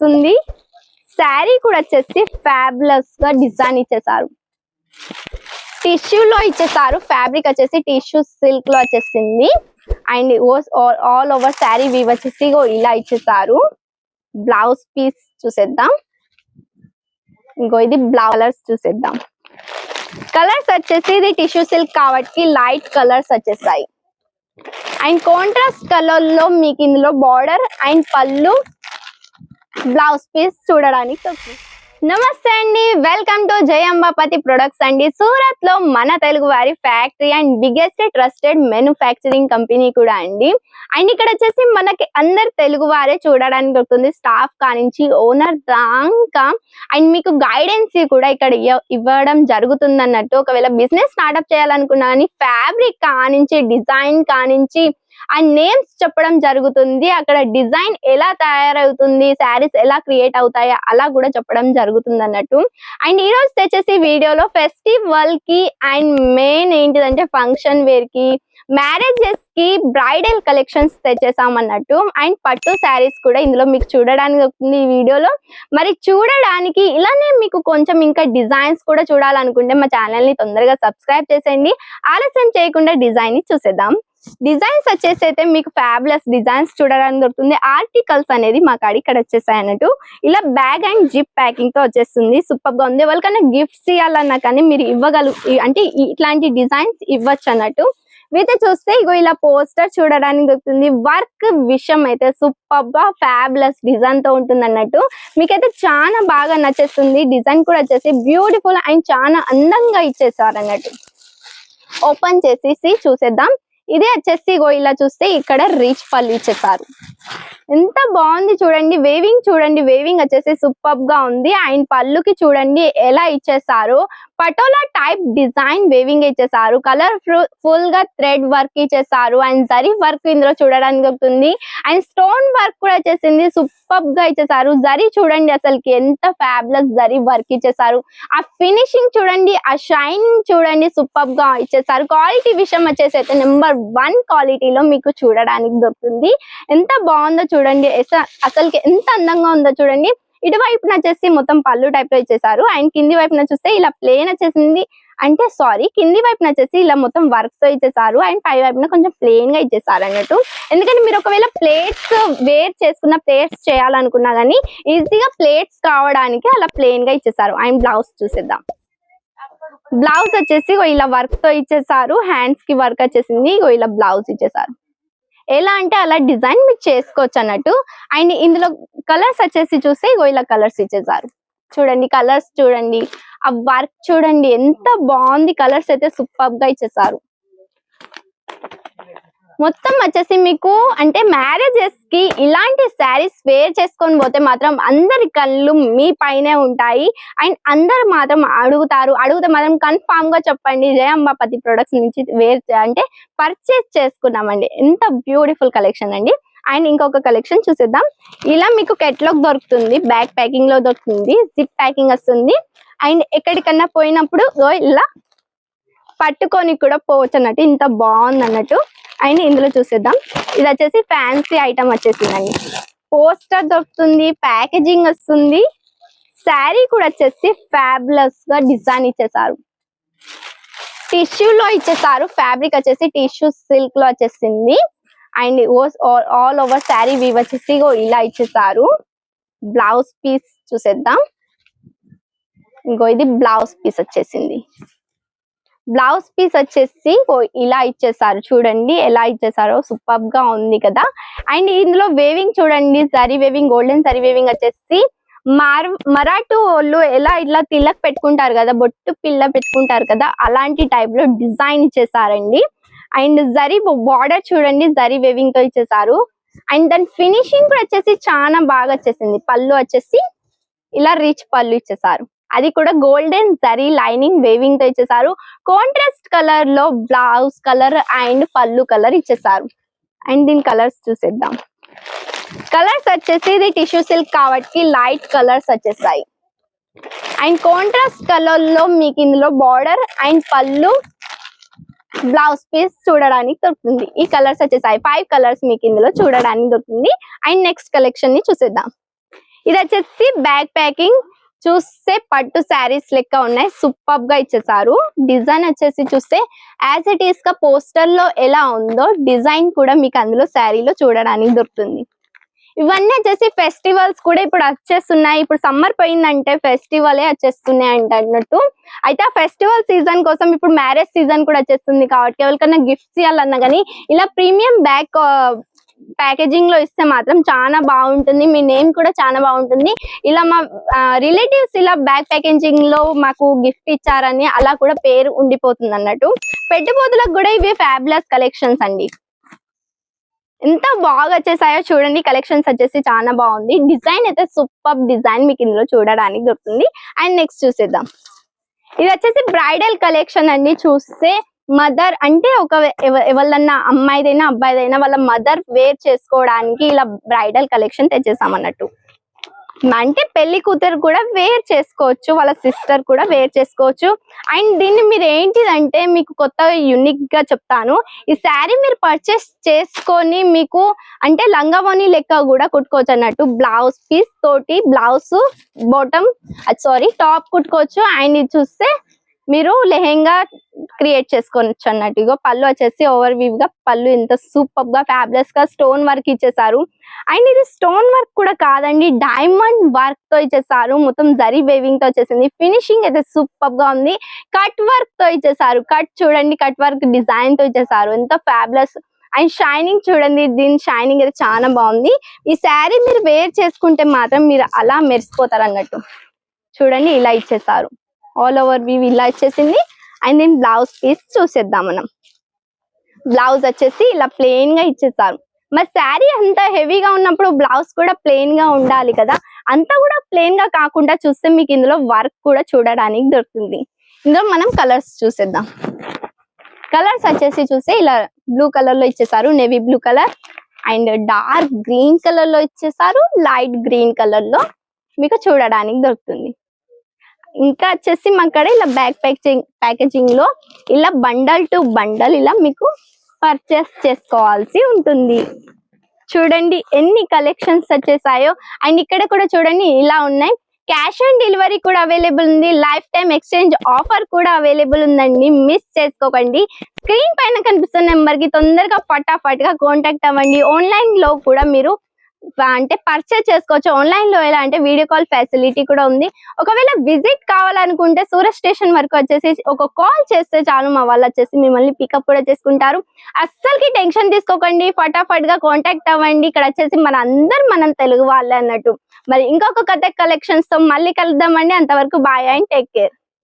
వస్తుంది. శారీ కూడా వచ్చేసి ఫ్యాబులస్ గా డిజైన్ ఇచ్చేసారు. టిష్యూలో ఇచ్చేసారు. ఫ్యాబ్రిక్ వచ్చేసి టిష్యూ సిల్క్ లో వచ్చేసింది. And all over sari weave వచ్చేసి ఇలా ఇచ్చేసారు. బ్లౌజ్ పీస్ చూసేద్దాం. ఇంకో ఇది బ్లౌజ్ కలర్స్ చూసేద్దాం. కలర్స్ వచ్చేసి ఇది టిష్యూ సిల్క్ కాబట్టి లైట్ కలర్స్ వచ్చేసాయి. అండ్ కాంట్రాస్ట్ కలర్ లో మీకు ఇందులో బార్డర్ అండ్ పళ్ళు బ్లౌజ్ పీస్ చూడడానికి వస్తుంది. నమస్తే అండి, వెల్కమ్ టు జై అంబాపతి ప్రొడక్ట్స్ అండి. సూరత్ లో మన తెలుగు వారి factory and biggest trusted manufacturing company కూడా అండి. అండ్ ఇక్కడ వచ్చేసి మనకి అందరు తెలుగు వారే చూడడానికి దొరుకుతుంది. స్టాఫ్ కానించి ఓనర్ దాకా అండ్ మీకు గైడెన్స్ కూడా ఇక్కడ ఇవ్వడం జరుగుతుంది అన్నట్టు. ఒకవేళ బిజినెస్ స్టార్ట్అప్ చేయాలనుకున్నా కానీ ఫ్యాబ్రిక్ కానించి డిజైన్ కానించి ఆ నేమ్స్ చెప్పడం జరుగుతుంది. అక్కడ డిజైన్ ఎలా తయారవుతుంది, శారీస్ ఎలా క్రియేట్ అవుతాయో అలా కూడా చెప్పడం జరుగుతుంది అన్నట్టు. అండ్ ఈ రోజు తెచ్చేసి వీడియోలో ఫెస్టివల్ కి అండ్ మెయిన్ ఏంటిదంటే ఫంక్షన్ వేర్ కి, మ్యారేజెస్ కి బ్రైడల్ కలెక్షన్స్ తెచ్చేసాం అన్నట్టు. అండ్ పట్టు శారీస్ కూడా ఇందులో మీకు చూడడానికి వస్తుంది ఈ వీడియోలో. మరి చూడడానికి ఇలానే మీకు కొంచెం ఇంకా డిజైన్స్ కూడా చూడాలనుకుంటే మా ఛానల్ ని తొందరగా సబ్స్క్రైబ్ చేసేయండి. ఆలస్యం చేయకుండా డిజైన్ ని చూసేద్దాం. డిజైన్స్ వచ్చేసి అయితే మీకు ఫ్యాబులస్ డిజైన్స్ చూడడానికి దొరుకుతుంది. ఆర్టికల్స్ అనేది మా కాడ ఇక్కడ వచ్చేసాయి అన్నట్టు. ఇలా బ్యాగ్ అండ్ జిప్ ప్యాకింగ్ తో వచ్చేస్తుంది. సూపర్ గా ఉంది. ఎవరికైనా గిఫ్ట్స్ ఇవ్వాలన్నా కానీ మీరు అంటే ఇట్లాంటి డిజైన్స్ ఇవ్వచ్చు అన్నట్టు. అయితే చూస్తే ఇగో ఇలా పోస్టర్ చూడడానికి దొరుకుతుంది. వర్క్ విషయం అయితే సూపర్ గా ఫ్యాబులస్ డిజైన్ తో ఉంటుంది అన్నట్టు. మీకైతే చాలా బాగా నచ్చేస్తుంది. డిజైన్ కూడా వచ్చేసి బ్యూటిఫుల్ అండ్ చాలా అందంగా ఇచ్చేసారు అన్నట్టు. ఓపెన్ చేసేసి చూసేద్దాం. ఇదే వచ్చేసి ఇలా చూస్తే ఇక్కడ రిచ్ పళ్ళు ఇచ్చేసారు. ఎంత బాగుంది చూడండి. వేవింగ్ చూడండి, వేవింగ్ వచ్చేసి సూపర్ గా ఉంది. అండ్ పళ్ళుకి చూడండి ఎలా ఇచ్చేసారు. పటోలా టైప్ డిజైన్ వేవింగ్ ఇచ్చేసారు. కలర్ ఫుల్ గా థ్రెడ్ వర్క్ ఇచ్చేసారు. అండ్ జరీ వర్క్ ఇందులో చూడడానికి దొరుకుతుంది. అండ్ స్టోన్ వర్క్ కూడా వచ్చేసింది. సూపర్ గా ఇచ్చేసారు. జరీ చూడండి అసలుకి ఎంత ఫ్యాబులస్ జరీ వర్క్ ఇచ్చేసారు. ఆ ఫినిషింగ్ చూడండి, ఆ షైనింగ్ చూడండి, సూపర్ గా ఇచ్చేసారు. క్వాలిటీ విషయం వచ్చేసి అయితే నెంబర్ 1 క్వాలిటీలో మీకు చూడడానికి దొరుకుతుంది. ఎంత బాగుందో చూడండి, అసలుకి ఎంత అందంగా ఉందో చూడండి. ఇటువైపున వచ్చేసి మొత్తం పళ్ళు టైప్ లో ఇచ్చేసారు. అండ్ కింది వైపున చూస్తే ఇలా ప్లేన్ వచ్చేసింది. అంటే సారీ, కింది వైపున వచ్చేసి ఇలా మొత్తం వర్క్ తో ఇచ్చేసారు. అండ్ పై వైపున కొంచెం ప్లేన్ గా ఇచ్చేసారు అన్నట్టు. ఎందుకంటే మీరు ఒకవేళ ప్లేట్స్ వేర్ చేసుకున్న ప్లేట్స్ చేయాలనుకున్నా కానీ ఈజీగా ప్లేట్స్ కావడానికి అలా ప్లేన్ గా ఇచ్చేసారు. అండ్ బ్లౌజ్ చూసేద్దాం. బ్లౌజ్ వచ్చేసి ఇలా వర్క్ తో ఇచ్చేసారు. హ్యాండ్స్ కి వర్క్ వచ్చేసింది. ఇలా బ్లౌజ్ ఇచ్చేసారు. ఎలా అంటే అలా డిజైన్ మీరు చేసుకోవచ్చు అన్నట్టు. అండ్ ఇందులో కలర్స్ వచ్చేసి చూస్తే ఇలా కలర్స్ ఇచ్చేసారు. చూడండి కలర్స్ చూడండి, ఆ వర్క్ చూడండి ఎంత బాగుంది. కలర్స్ అయితే సూపర్ గా ఇచ్చేసారు. మొత్తం వచ్చేసి మీకు అంటే మ్యారేజెస్ కి ఇలాంటి శారీస్ వేర్ చేసుకొని పోతే మాత్రం అందరి కళ్ళు మీ పైనే ఉంటాయి. అండ్ అందరు మాత్రం అడిగితే మాత్రం కన్ఫామ్ గా చెప్పండి జై అంబాపతి ప్రొడక్ట్స్ నుంచి అంటే పర్చేస్ చేసుకున్నామండి. ఎంత బ్యూటిఫుల్ కలెక్షన్ అండి. అండ్ ఇంకొక కలెక్షన్ చూసేద్దాం. ఇలా మీకు కెట్లాగ్ దొరుకుతుంది, బ్యాగ్ ప్యాకింగ్ లో దొరుకుతుంది, జిప్ ప్యాకింగ్ వస్తుంది. అండ్ ఎక్కడికన్నా పోయినప్పుడు ఇలా పట్టుకొని కూడా పోవచ్చు అన్నట్టు. ఇంత బాగుంది అన్నట్టు. అండ్ ఇందులో చూసేద్దాం. ఇది వచ్చేసి ఫ్యాన్సీ ఐటమ్ వచ్చేసిందండి. పోస్టర్ దొరుకుతుంది, ప్యాకేజింగ్ వస్తుంది. శారీ కూడా వచ్చేసి ఫ్యాబులస్ గా డిజైన్ ఇచ్చేసారు. టిష్యూలో ఇచ్చేసారు. ఫ్యాబ్రిక్ వచ్చేసి టిష్యూ సిల్క్ లో వచ్చేసింది. And all over sari weave వచ్చేసి ఇలా ఇచ్చేసారు. బ్లౌజ్ పీస్ చూసేద్దాం. ఇది బ్లౌజ్ పీస్ వచ్చేసింది. బ్లౌజ్ పీస్ వచ్చేసి ఇలా ఇచ్చేసారు. చూడండి ఎలా ఇచ్చేసారో, సూపర్ గా ఉంది కదా. అండ్ ఇందులో వేవింగ్ చూడండి, zari weaving, golden zari weaving వచ్చేసి మరాఠు వాళ్ళు ఎలా ఇట్లా తిలక్ పెట్టుకుంటారు కదా, బొట్టు పిల్ల పెట్టుకుంటారు కదా, అలాంటి టైప్ లో డిజైన్ ఇచ్చేసారండి. అండ్ జరీ బార్డర్ చూడండి, జరీ వేవింగ్ తో ఇచ్చేసారు. అండ్ దాని ఫినిషింగ్ కూడా వచ్చేసి చాలా బాగా వచ్చేసింది. పళ్ళు వచ్చేసి ఇలా రిచ్ పళ్ళు ఇచ్చేసారు. అది కూడా గోల్డెన్ జరీ లైనింగ్ వేవింగ్ తో ఇచ్చేసారు. కాంట్రాస్ట్ కలర్ లో బ్లౌజ్ కలర్ అండ్ పళ్ళు కలర్ ఇచ్చేసారు. అండ్ దీని కలర్స్ చూసేద్దాం. కలర్స్ వచ్చేసి ఇది టిష్యూ సిల్క్ కాబట్టి లైట్ కలర్స్ వచ్చేసాయి. అండ్ కాంట్రాస్ట్ కలర్ లో మీకు ఇందులో బార్డర్ అండ్ పళ్ళు బ్లౌజ్ పీస్ చూడడానికి దొరుకుతుంది. ఈ కలర్స్ వచ్చేసాయి. 5 కలర్స్ మీకు ఇందులో చూడడానికి దొరుకుతుంది. అండ్ నెక్స్ట్ కలెక్షన్ ని చూసేద్దాం. ఇది వచ్చేసి బ్యాక్ ప్యాకింగ్ చూస్తే పట్టు శారీస్ లెక్క ఉన్నాయి, సూపర్ గా ఇచ్చేసారు. డిజైన్ వచ్చేసి చూస్తే యాజ్ ఇట్ ఈస్ గా పోస్టర్ లో ఎలా ఉందో డిజైన్ కూడా మీకు అందులో శారీలో చూడడానికి దొరుకుతుంది. ఇవన్నీ వచ్చేసి ఫెస్టివల్స్ కూడా ఇప్పుడు వచ్చేస్తున్నాయి. ఇప్పుడు సమ్మర్ పోయిందంటే ఫెస్టివలే వచ్చేస్తున్నాయి అన్నట్టు. అయితే ఆ ఫెస్టివల్ సీజన్ కోసం ఇప్పుడు మ్యారేజ్ సీజన్ కూడా వచ్చేస్తుంది కాబట్టి ఎవరికైనా గిఫ్ట్స్ ఇవ్వాలన్నా కానీ ఇలా ప్రీమియం బ్యాగ్ ప్యాకేజింగ్ లో ఇస్తే మాత్రం చాలా బాగుంటుంది. మీ నేమ్ కూడా చాలా బాగుంటుంది. ఇలా మా రిలేటివ్స్ ఇలా బ్యాగ్ ప్యాకేజింగ్ లో మాకు గిఫ్ట్ ఇచ్చారని అలా కూడా పేరు ఉండిపోతుంది అన్నట్టు. పెట్టుబడులకు కూడా ఇవి ఫ్యాబులస్ కలెక్షన్స్ అండి. ఎంత బాగా వచ్చేసాయో చూడండి. కలెక్షన్స్ వచ్చేసి చాలా బాగుంది. డిజైన్ అయితే సూపర్ డిజైన్ మీకు ఇందులో చూడడానికి దొరుకుతుంది. అండ్ నెక్స్ట్ చూసేద్దాం. ఇది వచ్చేసి బ్రైడల్ కలెక్షన్ అండి. చూస్తే మదర్ అంటే ఒక ఎవరన్నా అమ్మాయిదైనా అబ్బాయిదైనా వాళ్ళ మదర్ వేర్ చేసుకోవడానికి ఇలా బ్రైడల్ కలెక్షన్ తెచ్చేసాం అన్నట్టు. అంటే పెళ్లి కూతురు కూడా వేర్ చేసుకోవచ్చు, వాళ్ళ సిస్టర్ కూడా వేర్ చేసుకోవచ్చు. అండ్ దీన్ని మీరు ఏంటిదంటే మీకు కొత్తగా యూనిక్ గా చెప్తాను. ఈ శారీ మీరు పర్చేస్ చేసుకొని మీకు అంటే లంగావోని లెక్క కూడా కుట్టుకోవచ్చు అన్నట్టు. బ్లౌజ్ పీస్ తోటి బ్లౌజ్ బాటమ్ టాప్ కుట్టుకోవచ్చు. అండ్ ఇది చూస్తే మీరు లెహెంగా క్రియేట్ చేసుకోవచ్చు అన్నట్టు. ఇగో పళ్ళు వచ్చేసి ఓవర్ వీవ్ గా పళ్ళు ఎంత సూపర్ గా ఫ్యాబులస్ గా స్టోన్ వర్క్ ఇచ్చేసారు. అండ్ ఇది స్టోన్ వర్క్ కూడా కాదండి, డైమండ్ వర్క్ తో ఇచ్చేసారు. మొత్తం జరీ వేవింగ్ తో వచ్చేసింది. ఫినిషింగ్ అయితే సూపర్ గా ఉంది. కట్ వర్క్ తో ఇచ్చేసారు. కట్ చూడండి, కట్ వర్క్ డిజైన్ తో ఇచ్చేసారు. ఎంత ఫ్యాబులస్. అండ్ షైనింగ్ చూడండి, దీని షైనింగ్ అయితే చాలా బాగుంది. ఈ శారీ మీరు వేర్ చేసుకుంటే మాత్రం మీరు అలా మెరిసిపోతారు అన్నట్టు. చూడండి ఇలా ఇచ్చేసారు. ఆల్ ఓవర్ వ్యూ ఇలా వచ్చేసింది. అండ్ దీని బ్లౌజ్ పీస్ చూసేద్దాం మనం. బ్లౌజ్ వచ్చేసి ఇలా ప్లెయిన్ గా ఇచ్చేసారు. మరి శారీ అంత హెవీగా ఉన్నప్పుడు బ్లౌజ్ కూడా ప్లెయిన్ గా ఉండాలి కదా, అంతా కూడా ప్లెయిన్ గా కాకుండా చూస్తే మీకు ఇందులో వర్క్ కూడా చూడడానికి దొరుకుతుంది. ఇందులో మనం కలర్స్ చూసేద్దాం. కలర్స్ వచ్చేసి చూస్తే ఇలా బ్లూ కలర్ లో ఇచ్చేసారు, navy blue colour and dark green colour లో ఇచ్చేసారు, లైట్ గ్రీన్ కలర్ లో మీకు చూడడానికి దొరుకుతుంది. ఇంకా వచ్చేసి మాక్కడ ఇలా బ్యాగ్ ప్యాకేజింగ్ లో ఇలా బండల్ టు బండల్ ఇలా మీకు పర్చేస్ చేసుకోవాల్సి ఉంటుంది. చూడండి ఎన్ని కలెక్షన్స్ వచ్చేసాయో. అండ్ ఇక్కడ కూడా చూడండి ఇలా ఉన్నాయి. క్యాష్ ఆన్ డెలివరీ కూడా అవైలబుల్ ఉంది. లైఫ్ టైం ఎక్స్చేంజ్ ఆఫర్ కూడా అవైలబుల్ ఉందండి, మిస్ చేసుకోకండి. స్క్రీన్ పైన కనిపిస్తున్న నెంబర్ కి తొందరగా ఫటాఫట్ గా కాంటాక్ట్ అవ్వండి. ఆన్లైన్ లో కూడా మీరు అంటే పర్చేస్ చేసుకోవచ్చు. ఆన్లైన్ లో ఎలా అంటే వీడియో కాల్ ఫెసిలిటీ కూడా ఉంది. ఒకవేళ విజిట్ కావాలనుకుంటే సూరత్ స్టేషన్ వరకు వచ్చేసి ఒక కాల్ చేస్తే చాలు, మా వాళ్ళు వచ్చేసి మిమ్మల్ని పికప్ కూడా చేసుకుంటారు. అస్సలకి టెన్షన్ తీసుకోకండి, ఫటాఫట్ గా కాంటాక్ట్ అవ్వండి. ఇక్కడ వచ్చేసి మనం తెలుగు వాళ్ళే అన్నట్టు. మరి ఇంకొక కొత్త కలెక్షన్స్ తో మళ్ళీ కలుద్దామండి. అంతవరకు బాయ్ అండ్ టేక్ కేర్.